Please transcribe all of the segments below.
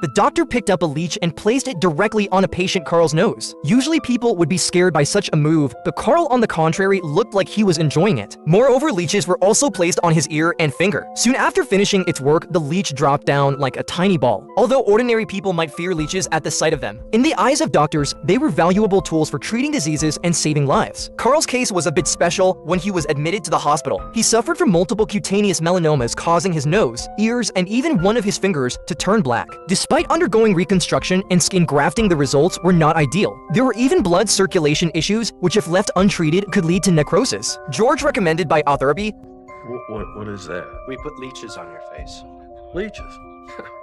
The doctor picked up a leech and placed it directly on a patient Carl's nose. Usually people would be scared by such a move, but Carl, on the contrary, looked like he was enjoying it. Moreover, leeches were also placed on his ear and finger. Soon after finishing its work, the leech dropped down like a tiny ball. Although ordinary people might fear leeches at the sight of them, in the eyes of doctors, they were valuable tools for treating diseases and saving lives. Carl's case was a bit special when he was admitted to the hospital. He suffered from multiple cutaneous melanomas causing his nose, ears, and even one of his fingers to turn black. Despite undergoing reconstruction and skin grafting, the results were not ideal. There were even blood circulation issues, which if left untreated could lead to necrosis. George recommended biotherapy. What is that? We put leeches on your face. Leeches?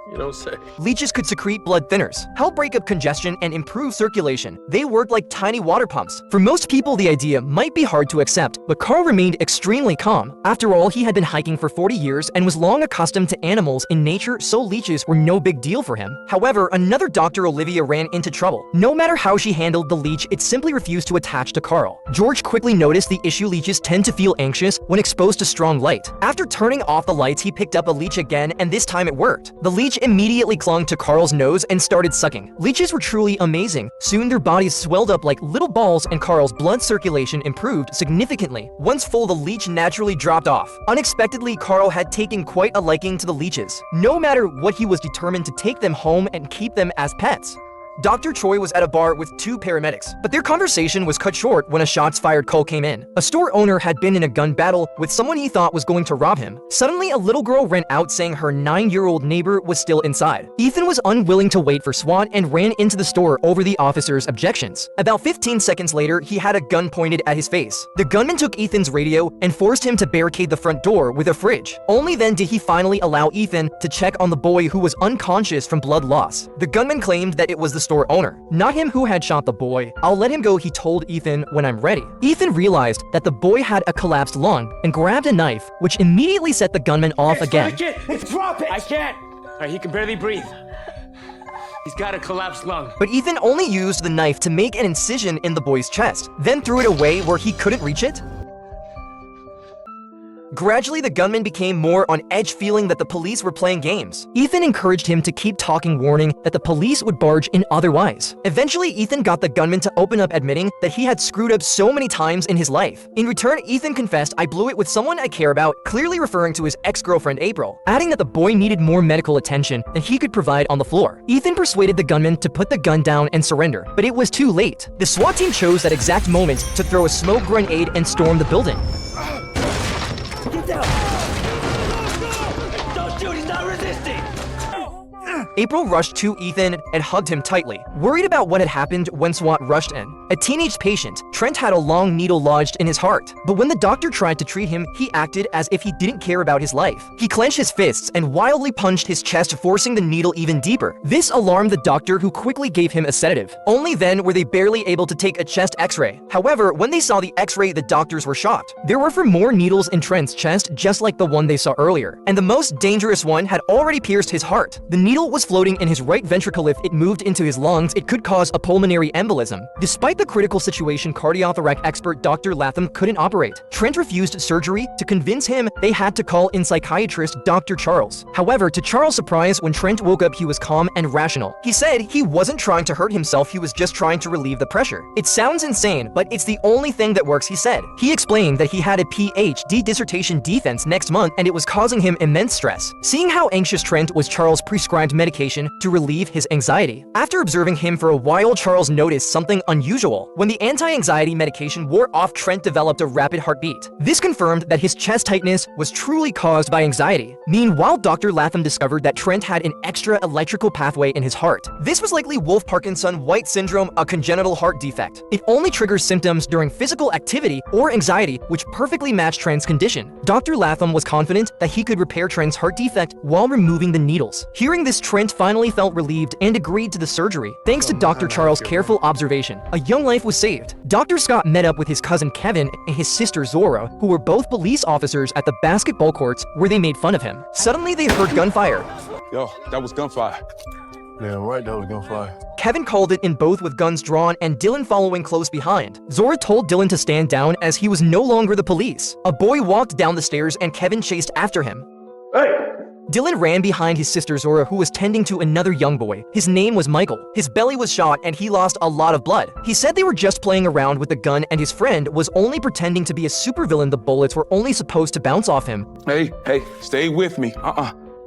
You don't say. Leeches could secrete blood thinners, help break up congestion, and improve circulation. They worked like tiny water pumps. For most people, the idea might be hard to accept, but Carl remained extremely calm. After all, he had been hiking for 40 years and was long accustomed to animals in nature, so leeches were no big deal for him. However, another Dr. Olivia ran into trouble. No matter how she handled the leech, it simply refused to attach to Carl. George quickly noticed the issue. Leeches tend to feel anxious when exposed to strong light. After turning off the lights, he picked up a leech again, and this time it worked. The leech immediately clung to Carl's nose and started sucking. Leeches were truly amazing. Soon their bodies swelled up like little balls and Carl's blood circulation improved significantly. Once full, the leech naturally dropped off. Unexpectedly, Carl had taken quite a liking to the leeches. No matter what, he was determined to take them home and keep them as pets. Dr. Choi was at a bar with two paramedics, but their conversation was cut short when a shots-fired call came in. A store owner had been in a gun battle with someone he thought was going to rob him. Suddenly, a little girl ran out saying her 9-year-old neighbor was still inside. Ethan was unwilling to wait for SWAT and ran into the store over the officer's objections. About 15 seconds later, he had a gun pointed at his face. The gunman took Ethan's radio and forced him to barricade the front door with a fridge. Only then did he finally allow Ethan to check on the boy who was unconscious from blood loss. The gunman claimed that it was the store owner, not him, who had shot the boy. "I'll let him go," he told Ethan, "when I'm ready." Ethan realized that the boy had a collapsed lung and grabbed a knife, which immediately set the gunman off again. Drop it! I can't! Alright, he can barely breathe. He's got a collapsed lung. But Ethan only used the knife to make an incision in the boy's chest, then threw it away where he couldn't reach it. Gradually, the gunman became more on edge, feeling that the police were playing games. Ethan encouraged him to keep talking, warning that the police would barge in otherwise. Eventually, Ethan got the gunman to open up, admitting that he had screwed up so many times in his life. In return, Ethan confessed, "I blew it with someone I care about," clearly referring to his ex-girlfriend April, adding that the boy needed more medical attention than he could provide on the floor. Ethan persuaded the gunman to put the gun down and surrender, but it was too late. The SWAT team chose that exact moment to throw a smoke grenade and storm the building. Get down! Don't shoot, he's not resisting! April rushed to Ethan and hugged him tightly, worried about what had happened when SWAT rushed in. A teenage patient, Trent had a long needle lodged in his heart, but when the doctor tried to treat him, he acted as if he didn't care about his life. He clenched his fists and wildly punched his chest, forcing the needle even deeper. This alarmed the doctor, who quickly gave him a sedative. Only then were they barely able to take a chest x-ray. However, when they saw the x-ray, the doctors were shocked. There were 4 more needles in Trent's chest, just like the one they saw earlier, and the most dangerous one had already pierced his heart. The needle was floating in his right ventricle. If it moved into his lungs, it could cause a pulmonary embolism. Despite the critical situation, cardiothoracic expert Dr. Latham couldn't operate. Trent refused surgery. To convince him, they had to call in psychiatrist Dr. Charles. However, to Charles' surprise, when Trent woke up, he was calm and rational. He said he wasn't trying to hurt himself, he was just trying to relieve the pressure. "It sounds insane, but it's the only thing that works," he said. He explained that he had a PhD dissertation defense next month and it was causing him immense stress. Seeing how anxious Trent was, Charles prescribed medication to relieve his anxiety. After observing him for a while, Charles noticed something unusual. When the anti-anxiety medication wore off, Trent developed a rapid heartbeat. This confirmed that his chest tightness was truly caused by anxiety. Meanwhile, Dr. Latham discovered that Trent had an extra electrical pathway in his heart. This was likely Wolff-Parkinson-White syndrome, a congenital heart defect. It only triggers symptoms during physical activity or anxiety, which perfectly matched Trent's condition. Dr. Latham was confident that he could repair Trent's heart defect while removing the needles. Hearing this, Trent finally felt relieved and agreed to the surgery. Thanks to Dr. Charles' careful observation, a young life was saved. Dr. Scott met up with his cousin Kevin and his sister Zora, who were both police officers, at the basketball courts where they made fun of him. Suddenly, they heard gunfire. Yo, that was gunfire. Damn right, that was gunfire. Kevin called it in, both with guns drawn and Dylan following close behind. Zora told Dylan to stand down as he was no longer the police. A boy walked down the stairs and Kevin chased after him. Hey, Dylan ran behind his sister Zora, who was tending to another young boy. His name was Michael. His belly was shot and he lost a lot of blood. He said they were just playing around with the gun and his friend was only pretending to be a supervillain. The bullets were only supposed to bounce off him. Hey, stay with me.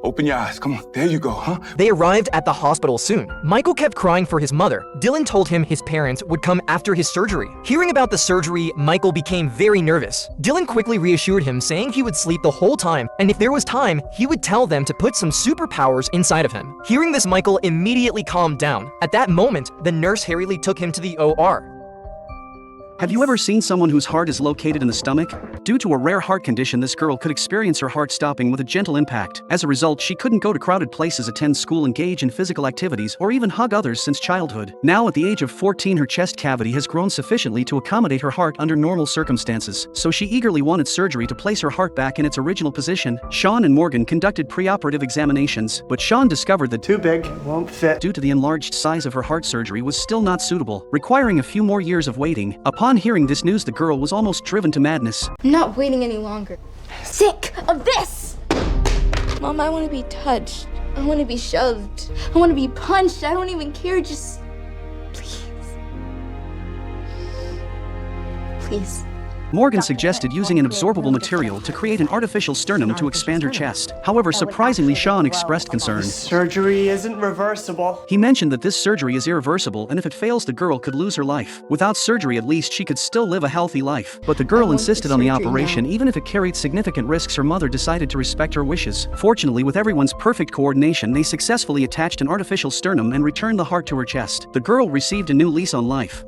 Open your eyes. Come on. There you go, huh? They arrived at the hospital soon. Michael kept crying for his mother. Dylan told him his parents would come after his surgery. Hearing about the surgery, Michael became very nervous. Dylan quickly reassured him, saying he would sleep the whole time, and if there was time, he would tell them to put some superpowers inside of him. Hearing this, Michael immediately calmed down. At that moment, the nurse hurriedly took him to the OR. Have you ever seen someone whose heart is located in the stomach? Due to a rare heart condition, this girl could experience her heart stopping with a gentle impact. As a result, she couldn't go to crowded places, attend school, engage in physical activities, or even hug others since childhood. Now, at the age of 14, her chest cavity has grown sufficiently to accommodate her heart under normal circumstances, so she eagerly wanted surgery to place her heart back in its original position. Sean and Morgan conducted preoperative examinations, but Sean discovered that too big, won't fit. Due to the enlarged size of her heart, surgery was still not suitable, requiring a few more years of waiting. Upon hearing this news, the girl was almost driven to madness. I'm not waiting any longer. Sick of this! Mom, I want to be touched. I want to be shoved. I want to be punched. I don't even care. Just please. Please. Morgan suggested using an absorbable material to create an artificial sternum to expand her chest. However, surprisingly, Sean expressed concern. Surgery isn't reversible. He mentioned that this surgery is irreversible, and if it fails, the girl could lose her life. Without surgery, at least she could still live a healthy life. But the girl insisted on the operation, even if it carried significant risks. Her mother decided to respect her wishes. Fortunately, with everyone's perfect coordination, they successfully attached an artificial sternum and returned the heart to her chest. The girl received a new lease on life.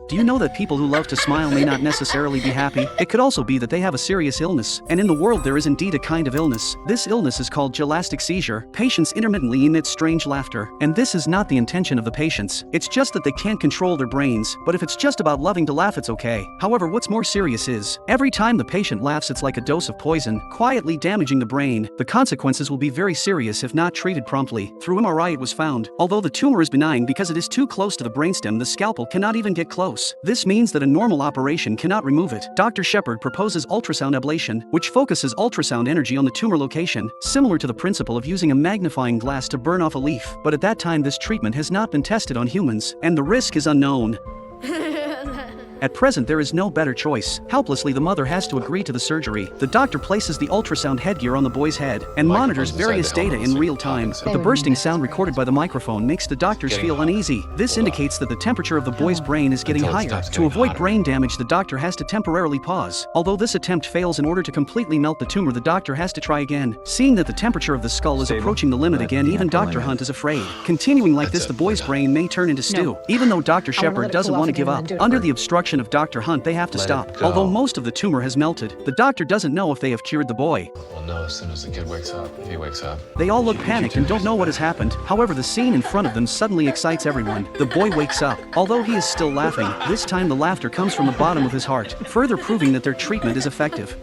Do you know that people who love to smile may not necessarily be happy? It could also be that they have a serious illness. And in the world there is indeed a kind of illness. This illness is called gelastic seizure. Patients intermittently emit strange laughter. And this is not the intention of the patients. It's just that they can't control their brains. But if it's just about loving to laugh, it's okay. However, what's more serious is, every time the patient laughs, it's like a dose of poison, quietly damaging the brain. The consequences will be very serious if not treated promptly. Through MRI, it was found, although the tumor is benign because it is too close to the brainstem, the scalpel cannot even get close. This means that a normal operation cannot remove it. Dr. Shepard proposes ultrasound ablation, which focuses ultrasound energy on the tumor location, similar to the principle of using a magnifying glass to burn off a leaf. But at that time, this treatment has not been tested on humans, and the risk is unknown. At present, there is no better choice. Helplessly, the mother has to agree to the surgery. The doctor places the ultrasound headgear on the boy's head and monitors various data in real time. But the bursting sound recorded by the microphone makes the doctors feel uneasy. This indicates that the temperature of the boy's brain is getting higher. To avoid brain damage, the doctor has to temporarily pause. Although this attempt fails, in order to completely melt the tumor, the doctor has to try again. Seeing that the temperature of the skull is approaching the limit again, even Dr. Hunt is afraid. Continuing like this, the boy's brain may turn into stew. Even though Dr. Shepard doesn't want to give up, under the obstruction of Dr. Hunt, they have to stop. Although most of the tumor has melted, the doctor doesn't know if they have cured the boy. We'll know as soon as the kid wakes up, if he wakes up. They all look panicked and don't know what has happened. However, the scene in front of them suddenly excites everyone. The boy wakes up. Although he is still laughing, this time the laughter comes from the bottom of his heart, further proving that their treatment is effective.